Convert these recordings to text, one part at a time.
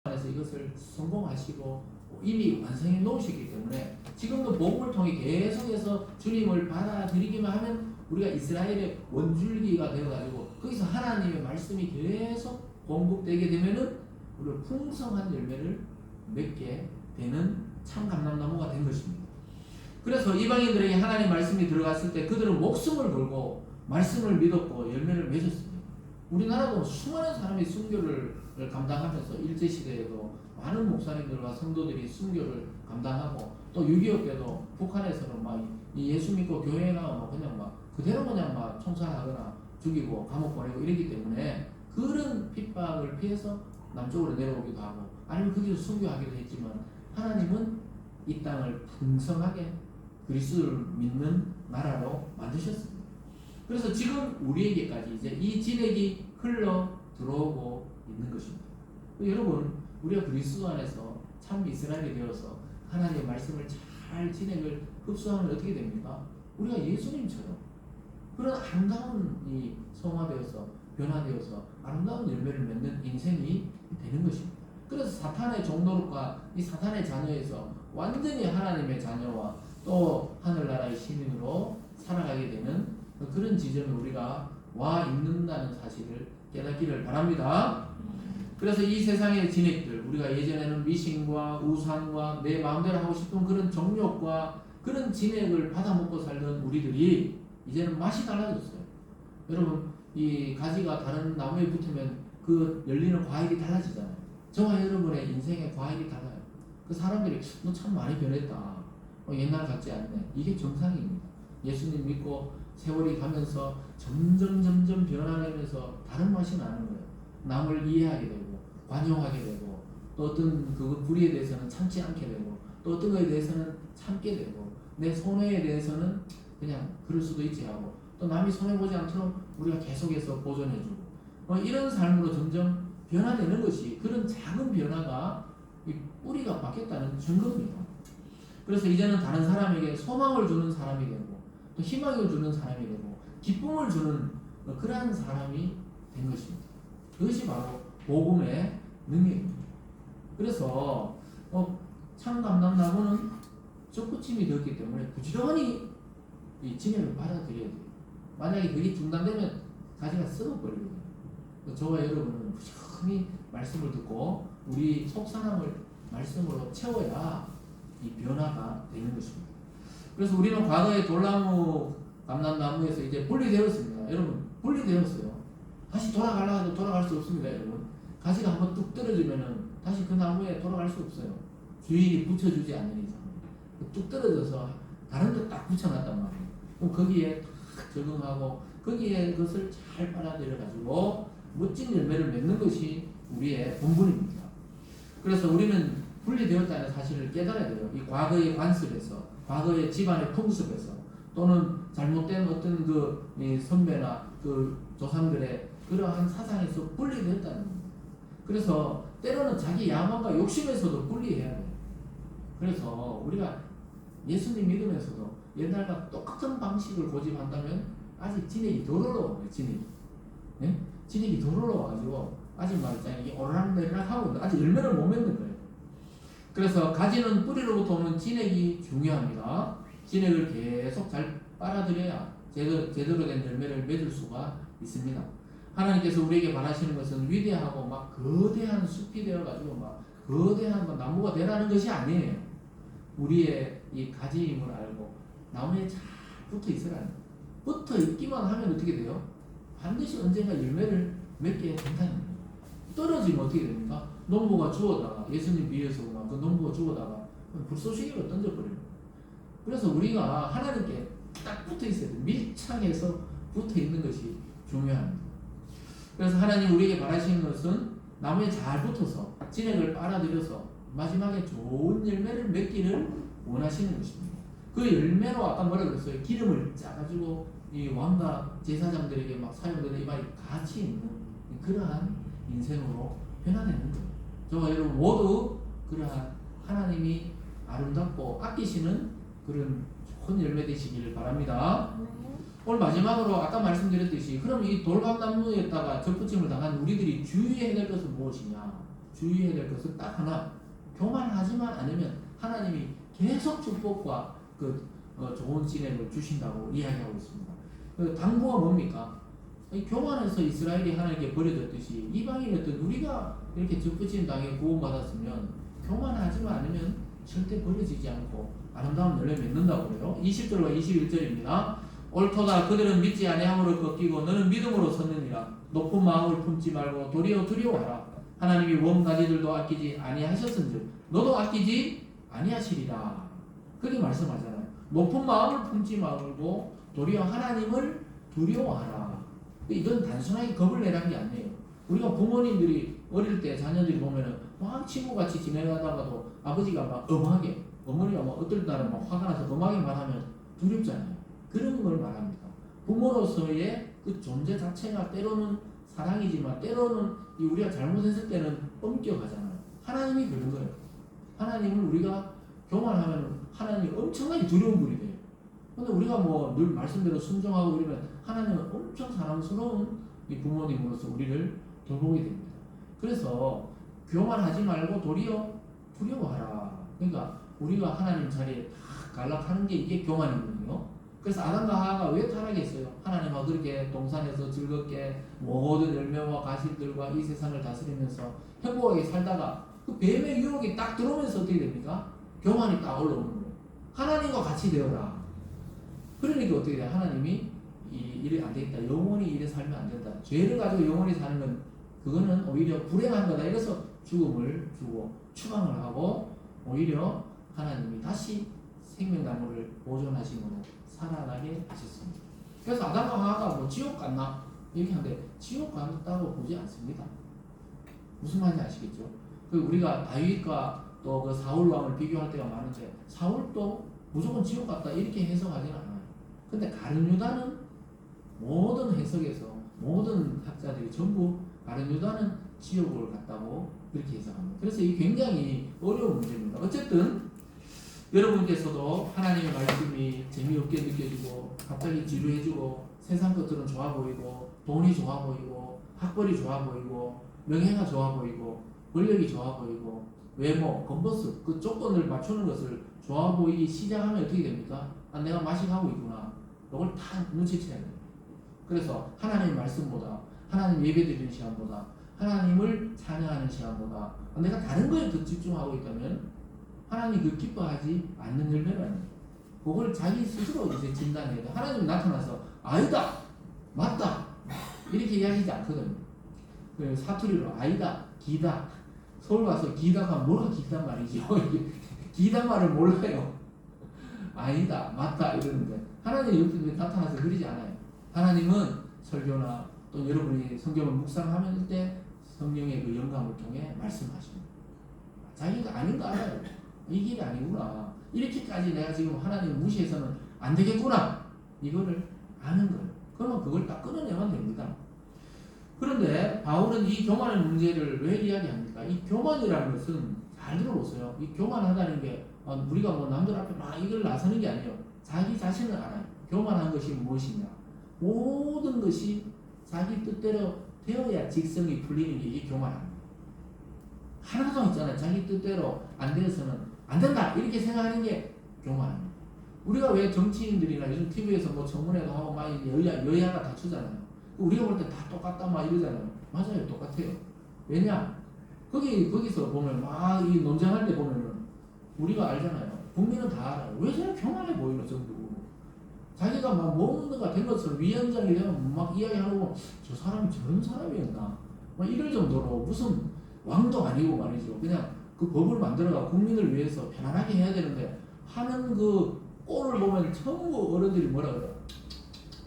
안에서 이것을 성공하시고 이미 완성해 놓으셨기 때문에 지금도 복음을 통해 계속해서 주님을 받아들이기만 하면 우리가 이스라엘의 원줄기가 되어가지고 거기서 하나님의 말씀이 계속 공급되게 되면은 우리가 풍성한 열매를 맺게 되는 참 감람나무가 된 것입니다. 그래서 이방인들에게 하나님 말씀이 들어갔을 때 그들은 목숨을 걸고 말씀을 믿었고 열매를 맺었습니다. 우리나라도 수많은 사람이 순교를 감당하면서 일제시대에도 많은 목사님들과 성도들이 순교를 감당하고 또 6.25 때도 북한에서는 막 예수 믿고 교회에 나가면 그냥 막 그대로 그냥 막 총살하거나 죽이고 감옥 보내고 이랬기 때문에 그런 핍박을 피해서 남쪽으로 내려오기도 하고 아니면 거기서 순교하기도 했지만 하나님은 이 땅을 풍성하게 그리스도를 믿는 나라로 만드셨습니다. 그래서 지금 우리에게까지 이제 이 진액이 흘러 들어오고 있는 것입니다. 여러분, 우리가 그리스도 안에서 참 이스라엘이 되어서 하나님의 말씀을 잘 진액을 흡수하면 어떻게 됩니까? 우리가 예수님처럼 그런 아름다운 이 성화되어서 변화되어서 아름다운 열매를 맺는 인생이 되는 것입니다. 그래서 사탄의 종노릇과 이 사탄의 자녀에서 완전히 하나님의 자녀와 또 하늘나라의 시민으로 살아가게 되는 그런 지점에 우리가 와 있는다는 사실을 깨닫기를 바랍니다. 그래서 이 세상의 진액들, 우리가 예전에는 미신과 우상과 내 마음대로 하고 싶은 그런 정욕과 그런 진액을 받아먹고 살던 우리들이 이제는 맛이 달라졌어요. 여러분, 이 가지가 다른 나무에 붙으면 그 열리는 과일이 달라지잖아요. 저와 여러분의 인생의 과일이 달라요. 그 사람들이 너 참 많이 변했다. 옛날 같지 않네. 이게 정상입니다. 예수님 믿고 세월이 가면서 점점 변화되면서 다른 맛이 나는 거예요. 남을 이해하게 되고 관용하게 되고 또 어떤 그 불의에 대해서는 참지 않게 되고 또 어떤 것에 대해서는 참게 되고 내 손해에 대해서는 그냥 그럴 수도 있지 하고 또 남이 손해보지 않도록 우리가 계속해서 보존해주고 이런 삶으로 점점 변화되는 것이 그런 작은 변화가 이 뿌리가 바뀌었다는 증거입니다. 그래서 이제는 다른 사람에게 소망을 주는 사람이 되고 또 희망을 주는 사람이 되고 기쁨을 주는 그러한 사람이 된 것입니다. 그것이 바로 복음의 능력입니다. 그래서 참 감람나무는 쫓구침이 되었기 때문에 부지런히 이 진액을 받아들여야 돼요. 만약에 그게 중단되면 가지가 썩어버리거든요. 저와 여러분은 부지런히 말씀을 듣고 우리 속사람을 말씀으로 채워야 이 변화가 되는 것입니다. 그래서 우리는 과거에 돌나무, 감람나무에서 이제 분리되었습니다. 여러분, 분리되었어요. 다시 돌아가려고 해도 돌아갈 수 없습니다. 여러분, 가지가 한번 뚝 떨어지면은 다시 그 나무에 돌아갈 수 없어요. 주인이 붙여주지 않는 이상 뚝 떨어져서 다른 데 딱 붙여놨단 말이에요. 그럼 거기에 딱 적응하고 거기에 그것을 잘 빨아들여 가지고 멋진 열매를 맺는 것이 우리의 본분입니다. 그래서 우리는 분리되었다는 사실을 깨달아야 돼요. 이 과거의 관습에서, 과거의 집안의 풍습에서, 또는 잘못된 어떤 그 선배나 그 조상들의 그러한 사상에서 분리되었다는 겁니다. 그래서 때로는 자기 야망과 욕심에서도 분리해야 돼요. 그래서 우리가 예수님 믿으면서도 옛날과 똑같은 방식을 고집한다면 아직 진액이 덜 올라와요. 진액이. 네? 진액이 덜 올라와가지고 아직 말했잖아요. 이게 오르락내리락 하고 있는데 아직 열매를 못 맺는 거예요. 그래서 가지는 뿌리로부터 오는 진액이 중요합니다. 진액을 계속 잘 빨아들여야 제대로 된 열매를 맺을 수가 있습니다. 하나님께서 우리에게 바라시는 것은 위대하고 막 거대한 숲이 되어가지고 막 거대한 나무가 되라는 것이 아니에요. 우리의 이 가지임을 알고 나무에 잘 붙어 있으라는 거예요. 붙어 있기만 하면 어떻게 돼요? 반드시 언젠가 열매를 맺게 된다는 거예요. 떨어지면 어떻게 됩니까? 농부가 주워다가 예수님 비유에서구나 그 농부가 주워다가 불쏘시개로 던져버려요. 그래서 우리가 하나님께 딱 붙어 있어야 돼요. 밀착해서 붙어 있는 것이 중요합니다. 그래서 하나님 우리에게 바라시는 것은 나무에 잘 붙어서 진액을 빨아들여서 마지막에 좋은 열매를 맺기를 원하시는 것입니다. 그 열매로 아까 뭐라 그랬어요? 기름을 짜가지고 이 왕과 제사장들에게 막 사용되는 이 말이 가치 있는 그러한 인생으로 변화되는 거예요. 저와 여러분 모두 그러한 하나님이 아름답고 아끼시는 그런 좋은 열매 되시기를 바랍니다. 오늘 마지막으로 아까 말씀드렸듯이 그럼 이 돌감나무에다가 접붙임을 당한 우리들이 주의해야 될 것은 무엇이냐? 주의해야 될 것은 딱 하나, 교만하지만 않으면 하나님이 계속 축복과 좋은 진행을 주신다고 이야기하고 있습니다. 당부가 뭡니까? 교만해서 이스라엘이 하나님께 버려졌듯이 이방인이었던 우리가 이렇게 적부심 당해 구원받았으면 교만하지만 않으면 절대 버려지지 않고 아름다운 열매 맺는다고 그래요. 20절과 21절입니다. 옳도다. 그들은 믿지 아니함으로 꺾이고 너는 믿음으로 섰느니라. 높은 마음을 품지 말고 도리어 두려워하라. 하나님이 원가지들도 아끼지 아니하셨은즉 너도 아끼지 아니하시리라. 그렇게 말씀하잖아요. 높은 마음을 품지 말고 도리어 하나님을 두려워하라. 이건 단순하게 겁을 내라는 게 아니에요. 우리가 부모님들이 어릴 때 자녀들이 보면은 막 친구같이 지내가다가도 아버지가 막 엄하게, 어머니가 막 어떨 때는 막 화가 나서 엄하게 말하면 두렵잖아요. 그런 걸 말합니다. 부모로서의 그 존재 자체가 때로는 사랑이지만 때로는 우리가 잘못했을 때는 엄격하잖아요. 하나님이 그런 거예요. 하나님을 우리가 교만하면 하나님이 엄청나게 두려운 분이 돼요. 근데 우리가 뭐 늘 말씀대로 순종하고 이러면 하나님은 엄청 사랑스러운 부모님으로서 우리를 돌보게 됩니다. 그래서 교만하지 말고 도리어 두려워하라. 그러니까 우리가 하나님 자리에 다 갈락하는 게 이게 교만이거든요. 그래서 아담과 하와가 왜 타락했어요? 하나님과 그렇게 동산에서 즐겁게 모든 열매와 과실들과 이 세상을 다스리면서 행복하게 살다가 그 뱀의 유혹이 딱 들어오면서 어떻게 됩니까? 교만이 딱 올라오는 거예요. 하나님과 같이 되어라. 그러니까 어떻게 돼요? 하나님이 이래 안 되겠다. 영원히 이래 살면 안 된다. 죄를 가지고 영원히 사는 건 그거는 오히려 불행한 거다. 이래서 죽음을 주고 추방을 하고 오히려 하나님이 다시 생명나무를 보존하심으로 살아나게 하셨습니다. 그래서 아담과 하와가 뭐 지옥 갔나? 이렇게 하는데 지옥 갔다고 보지 않습니다. 무슨 말인지 아시겠죠? 우리가 다윗과 또 그 사울 왕을 비교할 때가 많은데 사울도 무조건 지옥 갔다 이렇게 해석하지는 않아요. 근데 가룟 유다는 모든 해석에서 모든 학자들이 전부 가룟 유다는 지옥을 갔다고 그렇게 해석합니다. 그래서 이게 굉장히 어려운 문제입니다. 어쨌든 여러분께서도 하나님의 말씀이 재미없게 느껴지고 갑자기 지루해지고 세상 것들은 좋아 보이고 돈이 좋아 보이고 학벌이 좋아 보이고 명예가 좋아 보이고 권력이 좋아 보이고 외모, 건버스 그 조건을 맞추는 것을 좋아 보이기 시작하면 어떻게 됩니까? 아, 내가 맛이 가고 있구나. 이걸 다 눈치채야 돼요. 그래서 하나님의 말씀보다 하나님 예배드리는 시간보다 하나님을 찬양하는 시간보다 내가 다른 거에 더 집중하고 있다면 하나님 그 기뻐하지 않는 열매는 그걸 자기 스스로 이제 진단해야 돼. 하나님이 나타나서 아니다, 맞다 이렇게 이야기하지 않거든요. 사투리로 아니다, 기다. 서울 가서 기다가 뭐가 기단 말이죠. 기단 말을 몰라요. 아니다, 맞다 이러는데 하나님 옆에 나타나서 그러지 않아요. 하나님은 설교나 또 여러분이 성경을 묵상하면 때 성령의 그 영감을 통해 말씀하십니다. 자기가 아닌 거 알아요. 이 길이 아니구나. 이렇게까지 내가 지금 하나님을 무시해서는 안 되겠구나. 이거를 아는 거예요. 그러면 그걸 딱 끊어내면 됩니다. 그런데 바울은 이 교만의 문제를 왜 이야기합니까? 이 교만이라는 것은 잘 들어보세요. 이 교만하다는 게 우리가 뭐 남들 앞에 막 이걸 나서는 게 아니에요. 자기 자신을 알아요. 교만한 것이 무엇이냐. 모든 것이 자기 뜻대로 되어야 직성이 풀리는 게 이게 교만합니다. 하나도 있잖아요. 자기 뜻대로 안 되어서는 안 된다 이렇게 생각하는 게 교만합니다. 우리가 왜 정치인들이나 요즘 TV에서 뭐 청문회도 하고 막 여야가 다투잖아요. 우리가 볼 때 다 똑같다 막 이러잖아요. 맞아요, 똑같아요. 왜냐? 거기서 보면 막 이 논쟁할 때 보면은 우리가 알잖아요. 국민은 다 알아요. 왜 저렇게 교만해 보이노 정도. 자기가 막 뭔가가 된 것처럼 위원장이 되면 막 이야기하고 저 사람이 저런 사람이었나? 막 이럴 정도로 무슨 왕도 아니고 말이죠. 그냥 그 법을 만들어가 국민을 위해서 편안하게 해야 되는데 하는 그 꼴을 보면 전부 어른들이 뭐라 그래요?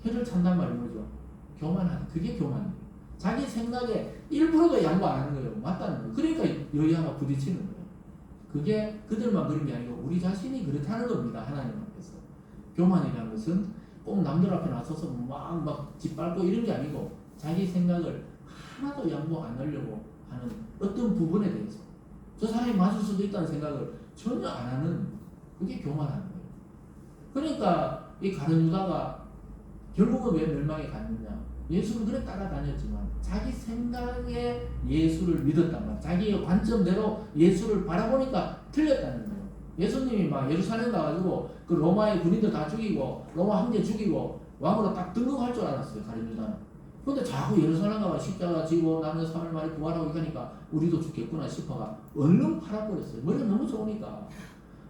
혀를 찬단 말이 뭐죠? 교만하다. 그게 교만이에요. 자기 생각에 1%도 양보 안 하는 거예요. 맞다는 거예요. 그러니까 여야가 부딪히는 거예요. 그게 그들만 그런 게 아니고 우리 자신이 그렇다는 겁니다. 하나님 앞에서. 교만이라는 것은 꼭 남들 앞에 나서서 막 짓밟고 이런 게 아니고 자기 생각을 하나도 양보 안 하려고 하는 어떤 부분에 대해서 저 사람이 맞을 수도 있다는 생각을 전혀 안 하는 그게 교만하는 거예요. 그러니까 이 가룟 유다가 결국은 왜 멸망에 갔느냐? 예수는 그래 따라다녔지만 자기 생각에 예수를 믿었단 말이야. 자기의 관점대로 예수를 바라보니까 틀렸다는 거예요. 예수님이 막 예루살렘 가가지고 그 로마의 군인들 다 죽이고 로마 황제 죽이고 왕으로 딱 등극할 줄 알았어요. 가룟 유다는. 근데 자꾸 예루살렘 가면 십자가 지고 나는 3일 만에 부활하고 이러니까 우리도 죽겠구나 싶어가 얼른 팔아버렸어요. 머리가 너무 좋으니까.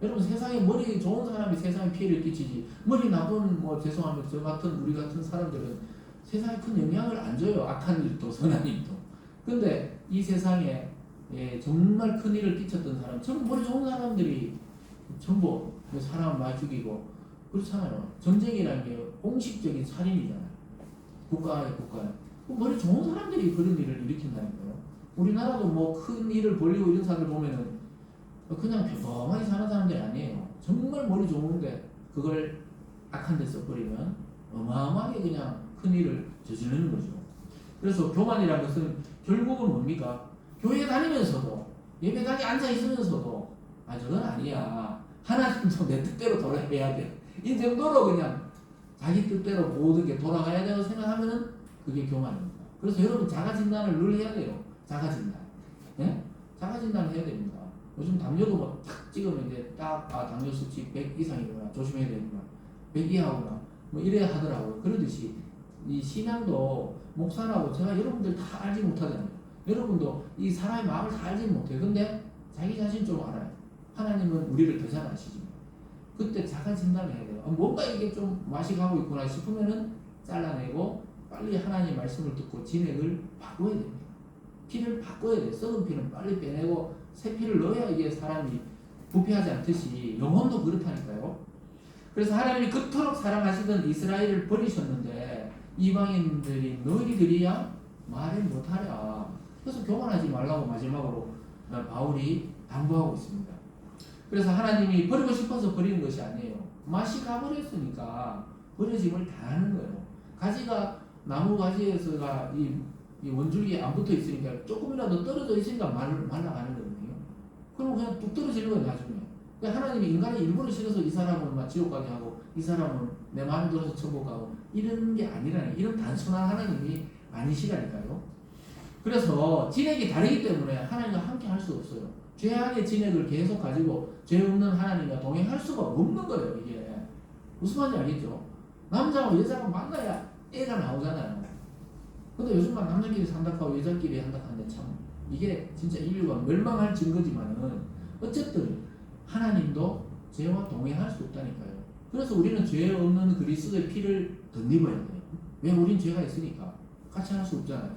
여러분 세상에 머리 좋은 사람이 세상에 피해를 끼치지 머리 나쁜 뭐 죄송합니다. 저 같은 우리 같은 사람들은 세상에 큰 영향을 안 줘요. 악한 일도 선한 일도. 근데 이 세상에 정말 큰 일을 끼쳤던 사람 전부 머리 좋은 사람들이 전부 사람을 많이 죽이고 그렇잖아요. 전쟁이라는 게 공식적인 살인이잖아요. 국가에 머리 좋은 사람들이 그런 일을 일으킨다니까요. 우리나라도 뭐 큰 일을 벌리고 이런 사람들 보면은 그냥 평범하게 사는 사람들이 아니에요. 정말 머리 좋은데 그걸 악한 데 써버리면 어마어마하게 그냥 큰 일을 저지르는 거죠. 그래서 교만이라는 것은 결국은 뭡니까? 교회 다니면서도 예배당에 앉아 있으면서도 저건 아니야. 하나님도 내 뜻대로 돌아가야 돼. 이 정도로 그냥 자기 뜻대로 모든 게 돌아가야 된다고 생각하면은 그게 교만입니다. 그래서 여러분 자가진단을 늘 해야 돼요. 자가진단. 예? 자가진단을 해야 됩니다. 요즘 담요도 뭐 탁 찍으면 이제 딱 담요 수치 100 이상이구나 조심해야 되구나 100 이하구나 뭐 이래야 하더라고요. 그러듯이 이 신앙도 목사라고 제가 여러분들 다 알지 못하잖아요. 여러분도 이 사람의 마음을 다 알지 못해요. 근데 자기 자신 좀 알아요. 하나님은 우리를 더 잘 아시지만 그때 자가 진단을 해야 돼요. 뭔가 이게 좀 맛이 가고 있구나 싶으면은 잘라내고 빨리 하나님 말씀을 듣고 진액을 바꿔야 됩니다. 피를 바꿔야 돼요. 썩은 피는 빨리 빼내고 새 피를 넣어야 이게 사람이 부패하지 않듯이 영혼도 그렇다니까요. 그래서 하나님이 그토록 사랑하시던 이스라엘을 버리셨는데 이방인들이 너희들이야 말을 못하랴. 그래서 교만하지 말라고 마지막으로 바울이 당부하고 있습니다. 그래서 하나님이 버리고 싶어서 버리는 것이 아니에요. 맛이 가버렸으니까 버려짐을 당하는 거예요. 가지가 나무 가지에서가 이 원줄기에 안 붙어 있으니까 조금이라도 떨어져 있으니까 말라가는 거거든요. 그럼 그냥 뚝 떨어지는 거예요 나중에. 그러니까 하나님이 인간의 일부러 싫어서 이 사람은 막 지옥 가게 하고 이 사람은 내 마음에 들어서 천국 가고 이런 게 아니라는 이런 단순한 하나님이 아니시라니까요. 그래서 진액이 다르기 때문에 하나님과 함께 할 수 없어요. 죄악의 진액을 계속 가지고 죄 없는 하나님과 동행할 수가 없는 거예요. 이게 무슨 말인지 알겠죠? 남자와 여자가 만나야 애가 나오잖아요. 근데 요즘만 남자끼리 산다고 여자끼리 한다는데 참 이게 진짜 인류가 멸망할 증거지만은 어쨌든 하나님도 죄와 동행할 수 없다니까요. 그래서 우리는 죄 없는 그리스도의 피를 덧입어야 돼요. 왜? 우린 죄가 있으니까 같이 할 수 없잖아요.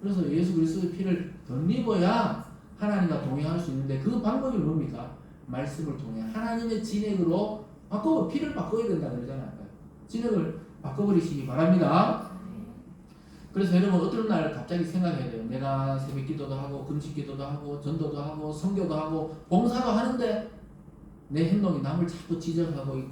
그래서 예수 그리스도의 피를 덧입어야 하나님과 동행할 수 있는데 그 방법이 뭡니까? 말씀을 통해 하나님의 진액으로 피를 바꿔야 된다 그러잖아요. 진액을 바꿔버리시기 바랍니다. 그래서 여러분 어떤 날 갑자기 생각해야 돼요. 내가 새벽 기도도 하고 금식 기도도 하고 전도도 하고 선교도 하고 봉사도 하는데 내 행동이 남을 자꾸 지적하고